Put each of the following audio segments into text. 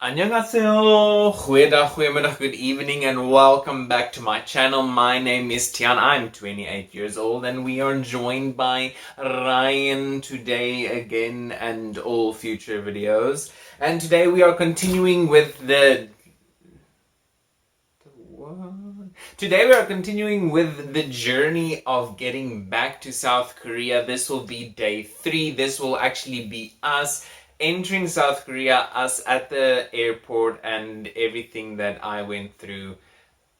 안녕하세요. Goeiedag, goedemiddag, good evening, and welcome back to my channel. My name is Tian. I'm 28 years old, and we are joined by Ryan today again and all future videos. And today we are continuing with the Today we are continuing with the journey of getting back to South Korea. This will be day 3. This will actually be us entering South Korea, us at the airport, and everything that I went through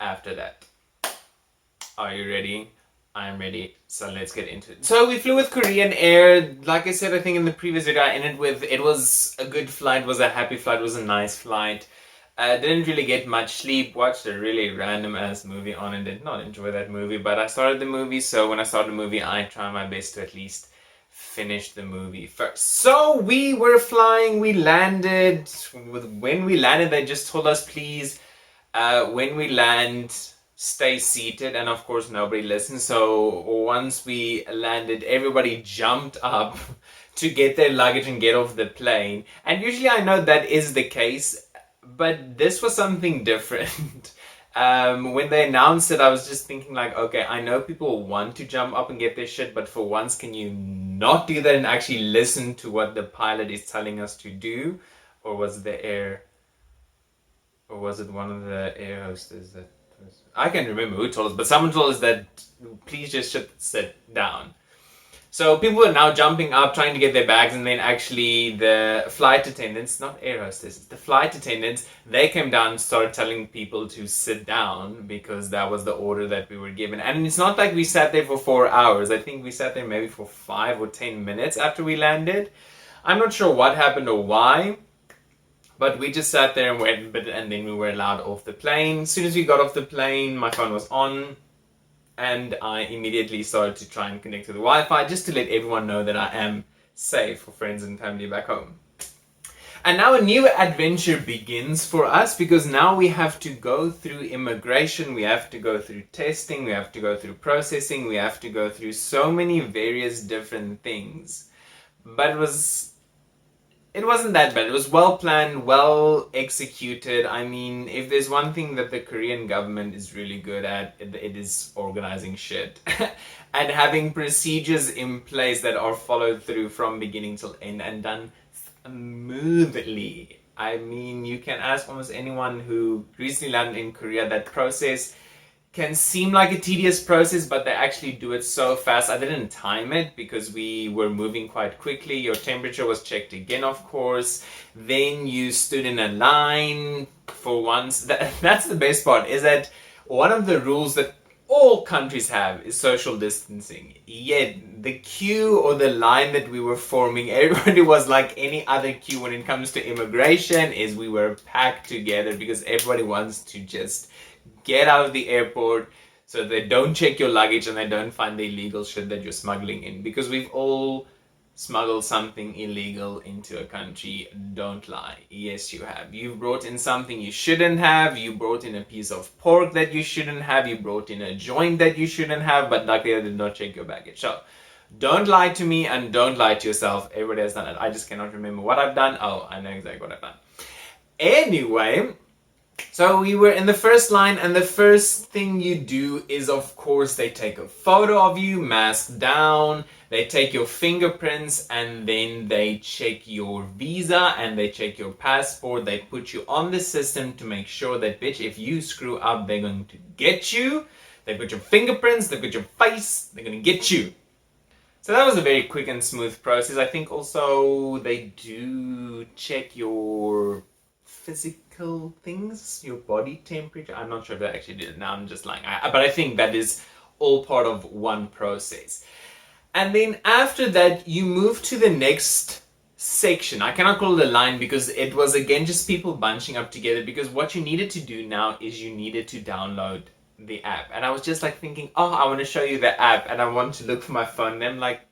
after that. Are you ready? I'm ready. So let's get into it. So we flew with Korean Air. Like I said, I think in the previous video, I ended with it was a good flight, was a happy flight, was a nice flight. Didn't really get much sleep, watched a really random ass movie on and did not enjoy that movie, but I started the movie, so when I start the movie, I try my best to at least finish the movie first. So we were flying, we landed. When we landed, they just told us, please, when we land, stay seated, and of course nobody listened. So once we landed, everybody jumped up to get their luggage and get off the plane. And usually I know that is the case, but this was something different. When they announced it, I was just thinking like, okay, I know people want to jump up and get their shit, but for once, can you not do that and actually listen to what the pilot is telling us to do? Or was it one of the air hostess that was, I can't remember who told us, but someone told us that please just sit down. So people are now jumping up, trying to get their bags, and then actually the flight attendants, not air hostesses, the flight attendants, they came down and started telling people to sit down because that was the order that we were given. And it's not like we sat there for 4 hours. I think we sat there maybe for 5 or 10 minutes after we landed. I'm not sure what happened or why, but we just sat there and waited, and then we were allowed off the plane. As soon as we got off the plane, my phone was on, and I immediately started to try and connect to the Wi-Fi just to let everyone know that I am safe for friends and family back home. And now a new adventure begins for us because now we have to go through immigration, we have to go through testing, we have to go through processing, we have to go through so many various different things. But it wasn't that bad. It was well planned, well executed. I mean, if there's one thing that the Korean government is really good at, it is organizing shit. And having procedures in place that are followed through from beginning till end and done smoothly. I mean, you can ask almost anyone who recently landed in Korea, that process can seem like a tedious process, but they actually do it so fast. I didn't time it because we were moving quite quickly. Your temperature was checked again, of course. Then you stood in a line for once. That's the best part, is that one of the rules that all countries have is social distancing. Yet the queue or the line that we were forming, everybody was like any other queue when it comes to immigration, is we were packed together because everybody wants to just get out of the airport so they don't check your luggage and they don't find the illegal shit that you're smuggling in, because we've all smuggled something illegal into a country. Don't lie. Yes, you have. You've brought in something you shouldn't have. You brought in a piece of pork that you shouldn't have. You brought in a joint that you shouldn't have, but luckily they did not check your baggage. So don't lie to me and don't lie to yourself. Everybody has done it. I just cannot remember what I've done. Oh, I know exactly what I've done. Anyway, so we were in the first line, and the first thing you do is, of course, they take a photo of you, mask down, they take your fingerprints, and then they check your visa and they check your passport. They put you on the system to make sure that, bitch, if you screw up, they're going to get you. They put your fingerprints, they put your face, they're going to get you. So that was a very quick and smooth process. I think also they do check your physical things, your body temperature. I'm not sure if they actually did it. Now I'm just lying. But I think that is all part of one process. And then after that, you move to the next section. I cannot call it a line because it was again just people bunching up together, because what you needed to do now is you needed to download the app. And I was just like thinking, oh, I want to show you the app, and I want to look for my phone. And I'm like,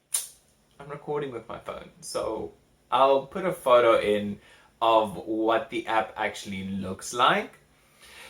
I'm recording with my phone, so I'll put a photo in of what the app actually looks like.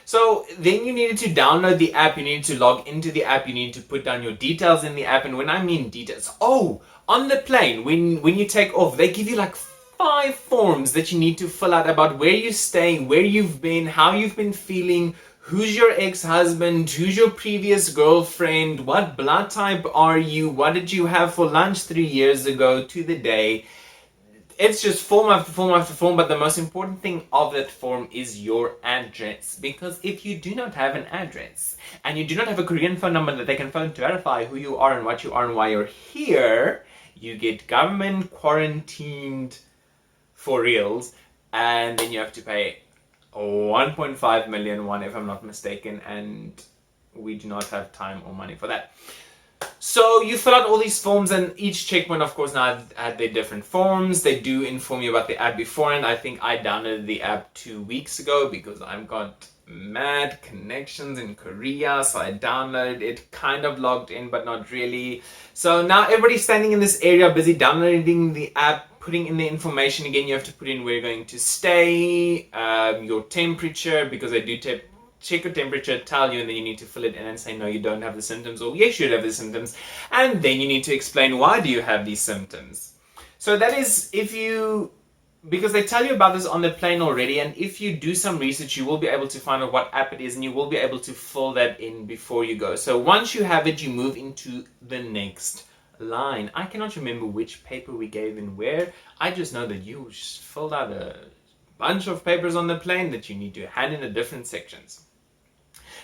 So then you needed to download the app, you needed to log into the app, you need to put down your details in the app. And when I mean details, oh, on the plane, when you take off, they give you like 5 forms that you need to fill out about where you're staying, where you've been, how you've been feeling, who's your ex-husband, who's your previous girlfriend, what blood type are you, what did you have for lunch 3 years ago to the day. It's just form after form after form, but the most important thing of that form is your address. Because if you do not have an address, and you do not have a Korean phone number that they can phone to verify who you are and what you are and why you're here, you get government quarantined for reals, and then you have to pay 1.5 million won, if I'm not mistaken, and we do not have time or money for that. So you fill out all these forms, and each checkpoint, of course, now had their different forms. They do inform you about the app beforehand. I think I downloaded the app 2 weeks ago because I've got mad connections in Korea, so I downloaded it, kind of logged in, but not really. So now everybody's standing in this area, busy downloading the app, putting in the information. Again, you have to put in where you're going to stay, your temperature, because they do check your temperature, tell you, and then you need to fill it in and say no, you don't have the symptoms, or yes, you should have the symptoms, and then you need to explain why do you have these symptoms. So that is if you, because they tell you about this on the plane already, and if you do some research, you will be able to find out what app it is, and you will be able to fill that in before you go. So once you have it, you move into the next line. I cannot remember which paper we gave in where. I just know that you filled out a bunch of papers on the plane that you need to hand in the different sections.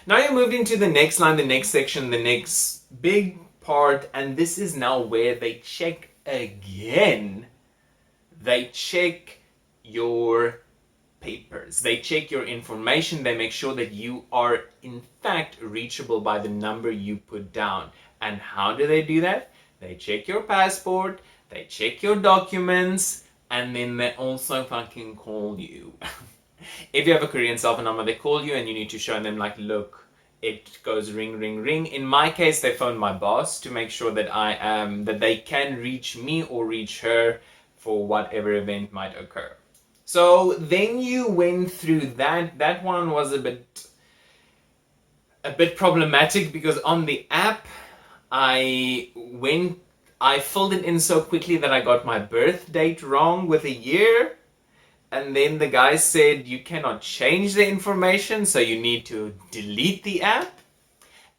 Now you moved into the next line, the next section, the next big part, and this is now where they check again. They check your papers. They check your information. They make sure that you are in fact reachable by the number you put down. And how do they do that? They check your passport, they check your documents, and then they also fucking call you. If you have a Korean cell phone number, they call you and you need to show them, like, look, it goes ring, ring, ring. In my case, they phone my boss to make sure that that they can reach me or reach her for whatever event might occur. So then you went through that. That one was a bit problematic because on the app, I filled it in so quickly that I got my birth date wrong with a year. And then the guy said you cannot change the information, so you need to delete the app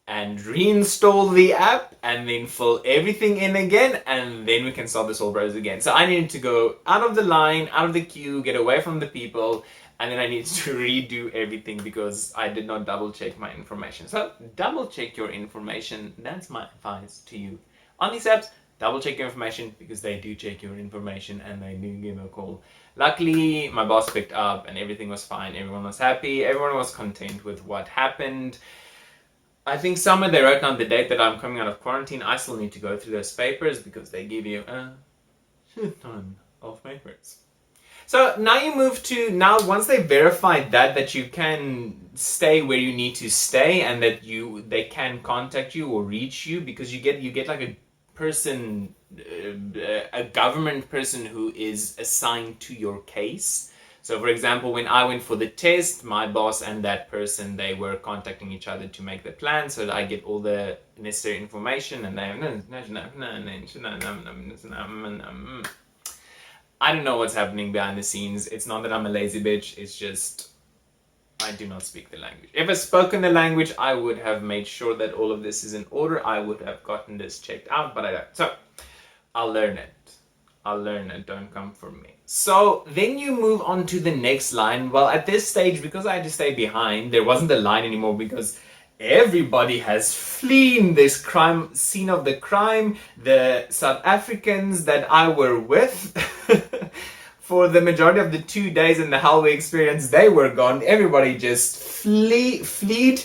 and reinstall the app and then fill everything in again, and then we can start this whole process again. So I needed to go out of the line, out of the queue, get away from the people, and then I needed to redo everything because I did not double check my information. So double check your information. That's my advice to you. On these apps, double check your information because they do check your information and they do give a call. Luckily, my boss picked up and everything was fine. Everyone was happy. Everyone was content with what happened. I think somewhere they wrote down the date that I'm coming out of quarantine. I still need to go through those papers because they give you a shit ton of papers. So now you move to, now once they verified that you can stay where you need to stay and that they can contact you or reach you, because you get like a person, a government person who is assigned to your case. So for example, when I went for the test, my boss and that person, they were contacting each other to make the plan so that I get all the necessary information, and I don't know what's happening behind the scenes. It's not that I'm a lazy bitch, it's just I do not speak the language. If I spoken the language, I would have made sure that all of this is in order. I would have gotten this checked out, but I don't. So I'll learn it. Don't come for me. So then you move on to the next line. Well, at this stage, because I had to stay behind, there wasn't a line anymore because everybody has fled this crime scene of the crime. The South Africans that I were with for the majority of the 2 days in the hallway experience, they were gone. Everybody just fled.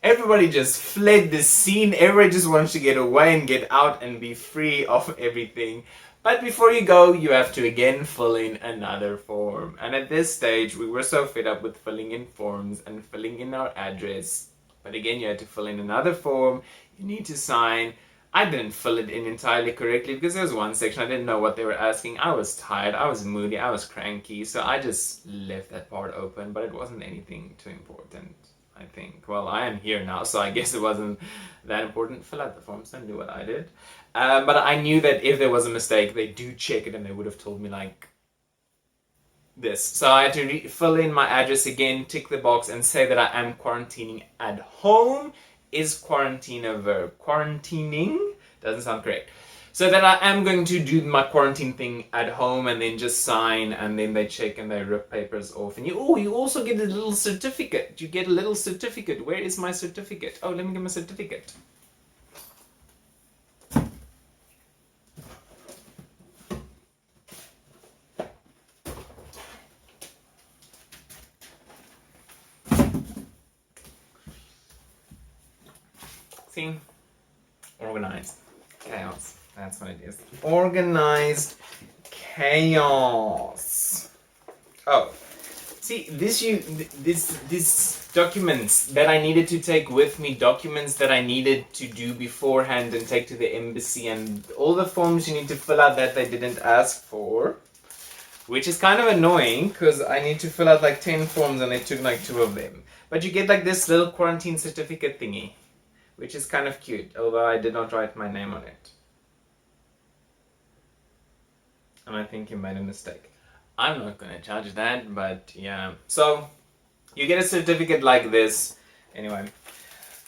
Everybody just fled the scene. Everybody just wants to get away and get out and be free of everything. But before you go, you have to again fill in another form. And at this stage, we were so fed up with filling in forms and filling in our address. But again, you had to fill in another form. You need to sign. I didn't fill it in entirely correctly because there was one section I didn't know what they were asking. I was tired, I was moody, I was cranky, so I just left that part open, but it wasn't anything too important, I think. Well, I am here now, so I guess it wasn't that important. Fill out the forms and do what I did. But I knew that if there was a mistake, they do check it and they would have told me, like, this. So I had to fill in my address again, tick the box, and say that I am quarantining at home. Is quarantine a verb? Quarantining doesn't sound correct. So that I am going to do my quarantine thing at home and then just sign, and then they check and they rip papers off. And you also get a little certificate. You get a little certificate. Where is my certificate? Oh, let me get my certificate. See? Organized chaos. That's what it is. Organized chaos. Oh, see, this documents that I needed to take with me, documents that I needed to do beforehand and take to the embassy, and all the forms you need to fill out that they didn't ask for, which is kind of annoying because I need to fill out like 10 forms and they took like 2 of them. But you get like this little quarantine certificate thingy, which is kind of cute, although I did not write my name on it. And I think you made a mistake. I'm not gonna judge that, but yeah. So, you get a certificate like this. Anyway,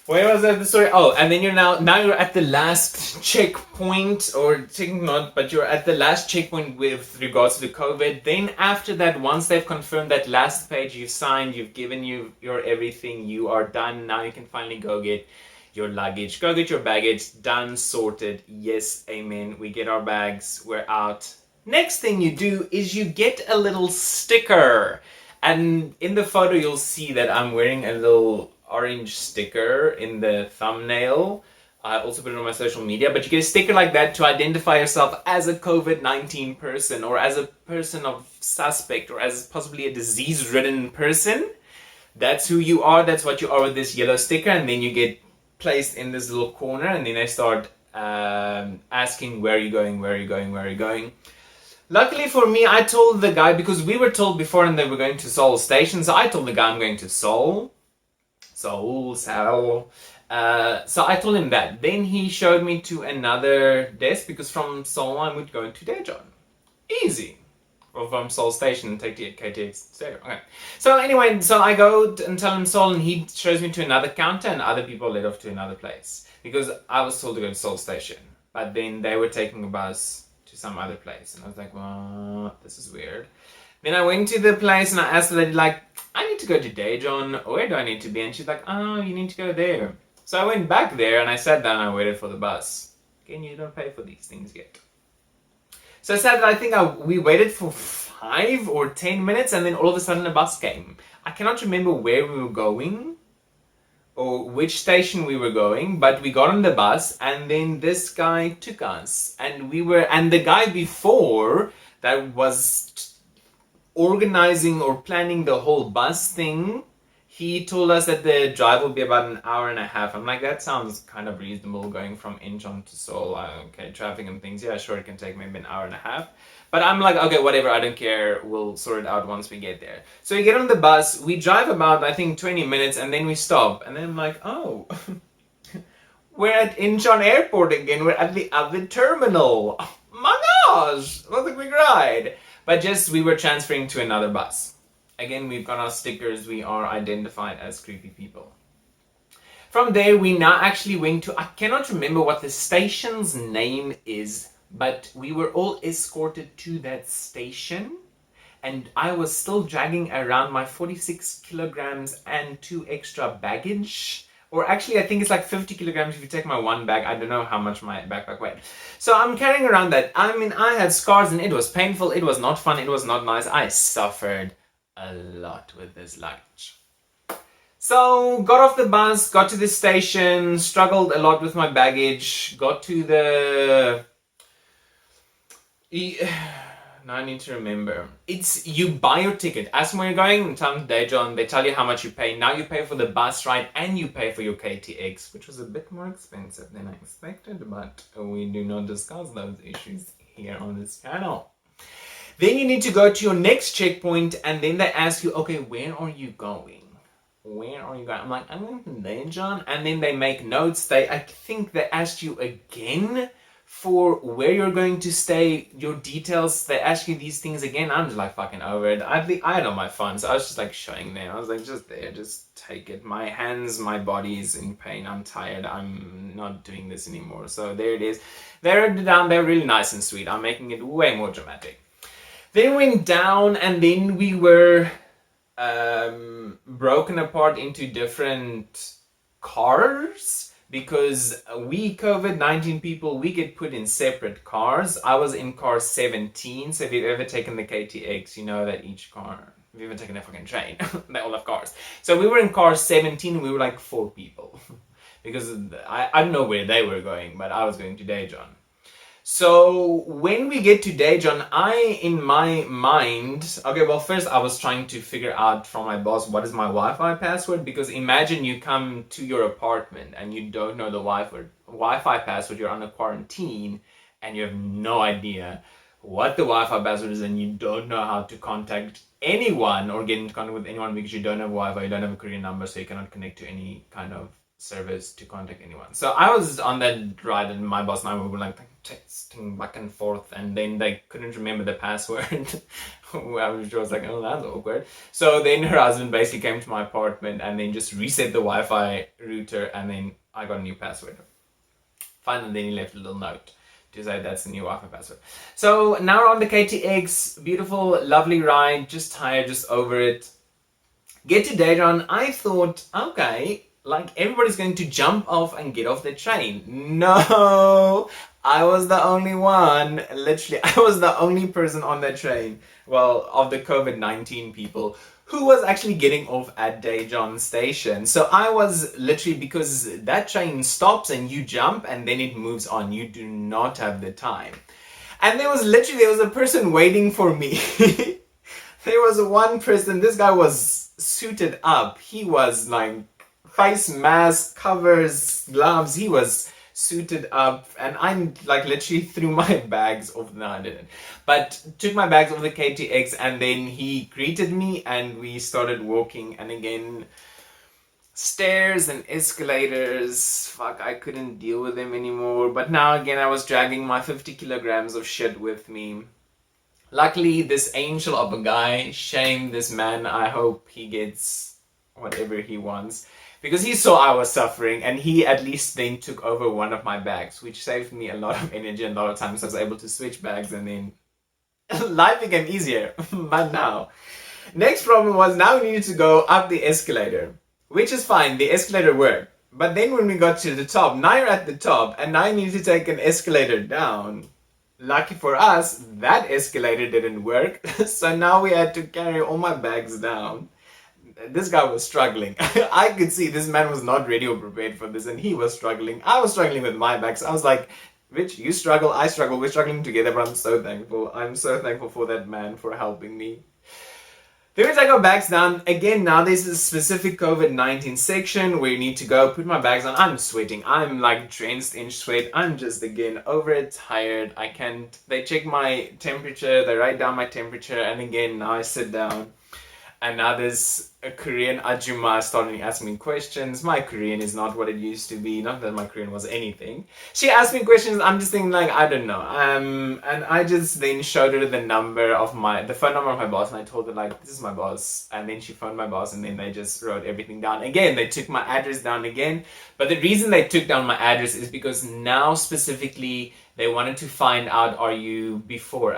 where was that the story? Oh, and then you're now you're at the last checkpoint, or checking not, but you're at the last checkpoint with regards to the COVID. Then after that, once they've confirmed that last page, you've signed, you've given your everything, you are done. Now you can finally go get your luggage. Go get your baggage. Done, sorted. Yes, amen. We get our bags. We're out. Next thing you do is you get a little sticker. And in the photo, you'll see that I'm wearing a little orange sticker in the thumbnail. I also put it on my social media, but you get a sticker like that to identify yourself as a COVID-19 person, or as a person of suspect, or as possibly a disease-ridden person. That's who you are. That's what you are with this yellow sticker. And then you get placed in this little corner, and then they start asking, where are you going, where are you going, where are you going? Luckily for me, I told the guy, because we were told before and they were going to Seoul Station, so I told the guy I'm going to Seoul. So I told him that. Then he showed me to another desk, because from Seoul I would go to Daejeon. Easy. Or from Seoul Station and take the KTX there. Okay. So anyway, so I go and tell him Seoul, and he shows me to another counter, and other people led off to another place. Because I was told to go to Seoul Station. But then they were taking a bus to some other place. And I was like, well, this is weird. Then I went to the place and I asked the lady, like, I need to go to Daejeon. Where do I need to be? And she's like, oh, you need to go there. So I went back there and I sat down and I waited for the bus. Again, you don't pay for these things yet. So I sat there, I think we waited for 5 or 10 minutes, and then all of a sudden a bus came. I cannot remember where we were going or which station we were going, but we got on the bus, and then this guy took us, and the guy before that was organizing or planning the whole bus thing, he told us that the drive will be about an hour and a half. I'm like, that sounds kind of reasonable, going from Incheon to Seoul. Okay, traffic and things, yeah, sure, it can take maybe an hour and a half. But I'm like, okay, whatever, I don't care. We'll sort it out once we get there. So we get on the bus, we drive about, I think, 20 minutes, and then we stop. And then I'm like, oh, we're at Incheon Airport again. We're at the other terminal. Oh, my gosh, what a quick ride. But just, we were transferring to another bus. Again, we've got our stickers. We are identified as creepy people. From there, we now actually went to, I cannot remember what the station's name is, but we were all escorted to that station, and I was still dragging around my 46 kilograms and 2 extra baggage. Or actually, I think it's like 50 kilograms if you take my one bag. I don't know how much my backpack weighed. So I'm carrying around that. I mean, I had scars and it was painful. It was not fun. It was not nice. I suffered a lot with this luggage. So, got off the bus, got to the station, struggled a lot with my baggage, got to the... Now I need to remember. It's, you buy your ticket. As when you're going in town to Daejeon, they tell you how much you pay. Now you pay for the bus ride and you pay for your KTX, which was a bit more expensive than I expected, but we do not discuss those issues here on this channel. Then you need to go to your next checkpoint, and then they ask you, okay, where are you going? Where are you going? I'm like, I'm going to Daejeon. And then they make notes. I think they asked you again for where you're going to stay, your details. They ask you these things again. I'm just like fucking over it. I had on my phone, so I was just like showing them. I was like, just there, just take it. My hands, my body is in pain. I'm tired. I'm not doing this anymore. So there it is. They're down. They're really nice and sweet. I'm making it way more dramatic. Then went down, and then we were broken apart into different cars, because we COVID-19 people, we get put in separate cars. I was in car 17, so if you've ever taken the KTX, you know that each car, if you've ever taken a fucking train, they all have cars. So we were in car 17, we were like 4 people. Because I don't know where they were going, but I was going to Daejeon. So when we get to Daejeon, in my mind, okay, well, first I was trying to figure out from my boss what is my Wi-Fi password, because imagine you come to your apartment and you don't know the Wi-Fi password, you're on a quarantine and you have no idea what the Wi-Fi password is, and you don't know how to contact anyone or get in contact with anyone because you don't have Wi-Fi, you don't have a Korean number, so you cannot connect to any kind of service to contact anyone. So I was on that ride, and my boss and I were like texting back and forth, and then they couldn't remember the password. I was like, oh, that's awkward. So then her husband basically came to my apartment and then just reset the Wi-Fi router, and then I got a new password. Fine, and then he left a little note to say that's the new Wi-Fi password. So now we're on the KTX, beautiful, lovely ride, just tired, just over it. Get to Daejeon, I thought, okay, like everybody's going to jump off and get off the train. No, I was the only one. Literally, I was the only person on the train. Well, of the COVID-19 people who was actually getting off at Daejeon station. So I was literally, because that train stops and you jump and then it moves on. You do not have the time. And there was a person waiting for me. There was one person, this guy was suited up. He was like face mask, covers, gloves. He was suited up, and I like literally threw my bags off. No, I didn't. But took my bags off the KTX, and then he greeted me, and we started walking. And again, stairs and escalators. Fuck, I couldn't deal with them anymore. But now again, I was dragging my 50 kilograms of shit with me. Luckily, this angel of a guy, shame this man. I hope he gets whatever he wants, because he saw I was suffering, and he at least then took over one of my bags, which saved me a lot of energy and a lot of time, so I was able to switch bags, and then life became easier. But now, next problem was, now we needed to go up the escalator, which is fine, the escalator worked. But then when we got to the top, now you're at the top, and now you need to take an escalator down. Lucky for us, that escalator didn't work, so now we had to carry all my bags down. This guy was struggling. I could see this man was not ready or prepared for this, and he was struggling. I was struggling with my bags. I was like, Rich, you struggle, I struggle, we're struggling together, but I'm so thankful. I'm so thankful for that man for helping me. Then we take our bags down. Again, now there's a specific COVID-19 section where you need to go. Put my bags on. I'm sweating. I'm like drenched in sweat. I'm just, again, over it, tired. I can't. They check my temperature. They write down my temperature. And again, now I sit down. And now there's a Korean ajumma starting asking me questions. My Korean is not what it used to be. Not that my Korean was anything. She asked me questions. I'm just thinking like, I don't know. And I just then showed her the phone number of my boss, and I told her like, this is my boss. And then she phoned my boss, and then they just wrote everything down. Again, they took my address down again. But the reason they took down my address is because now specifically they wanted to find out, are you before.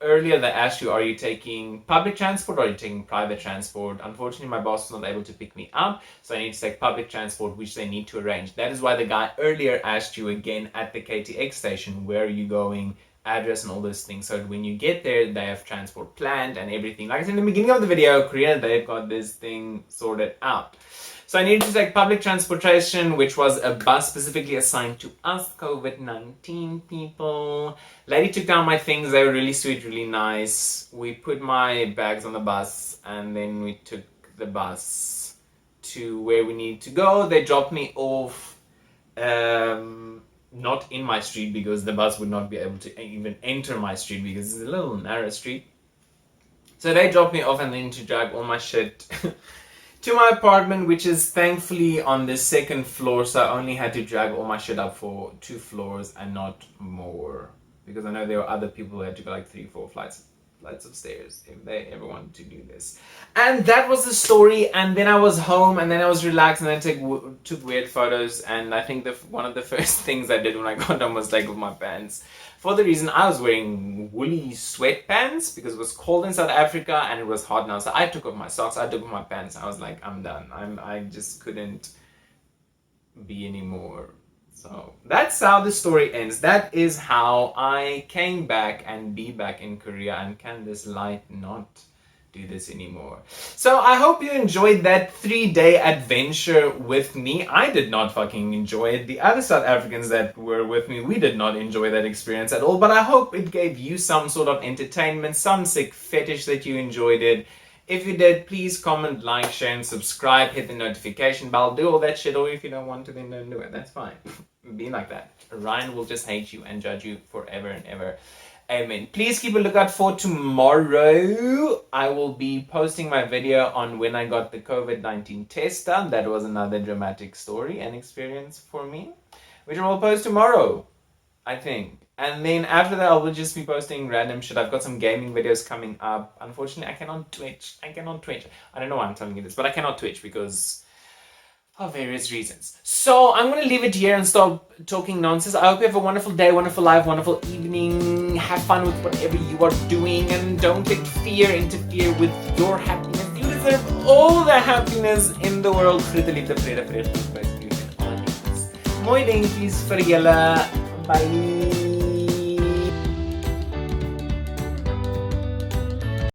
Earlier they asked you, are you taking public transport or are you taking private transport? Unfortunately, my boss was not able to pick me up, so I need to take public transport, which they need to arrange. That is why the guy earlier asked you again at the KTX station, where are you going, address and all those things, so that when you get there, they have transport planned and everything. Like I said in the beginning of the video, Korea, they've got this thing sorted out. So I needed to take public transportation, which was a bus specifically assigned to us COVID-19 people. Lady took down my things. They were really sweet, really nice. We put my bags on the bus, and then we took the bus to where we need to go. They dropped me off, not in my street, because the bus would not be able to even enter my street because it's a little narrow street. So they dropped me off, and then to drag all my shit to my apartment, which is thankfully on the second floor, so I only had to drag all my shit up for 2 floors and not more, because I know there were other people who had to go like 3-4 flights of stairs if they ever wanted to do this. And that was the story. And then I was home, and then I was relaxed, and I took weird photos. And I think one of the first things I did when I got home was take off my pants, for the reason I was wearing woolly sweatpants because it was cold in South Africa and it was hot now. So I took off my socks, I took off my pants. I was like, I'm done. I just couldn't be anymore. So that's how the story ends. That is how I came back and be back in Korea, and can this light not do this anymore. So I hope you enjoyed that 3-day adventure with me. I did not fucking enjoy it. The other South Africans that were with me, we did not enjoy that experience at all, but I hope it gave you some sort of entertainment, some sick fetish that you enjoyed it. If you did, please comment, like, share, and subscribe. Hit the notification bell. Do all that shit. Or if you don't want to, then don't do it. That's fine. Be like that. Ryan will just hate you and judge you forever and ever. Amen. Please keep a lookout for tomorrow. I will be posting my video on when I got the COVID-19 test done. That was another dramatic story and experience for me, which I will post tomorrow, I think. And then after that, I will just be posting random shit. I've got some gaming videos coming up. Unfortunately, I cannot Twitch. I don't know why I'm telling you this, but I cannot Twitch because of various reasons. So I'm going to leave it here and stop talking nonsense. I hope you have a wonderful day, wonderful life, wonderful evening. Have fun with whatever you are doing, and don't let fear interfere with your happiness. You deserve all the happiness in the world. Groete liefde, vrede, vrede, vrede, vrede, vrede. Mooi dingetjies vir julle. Bye.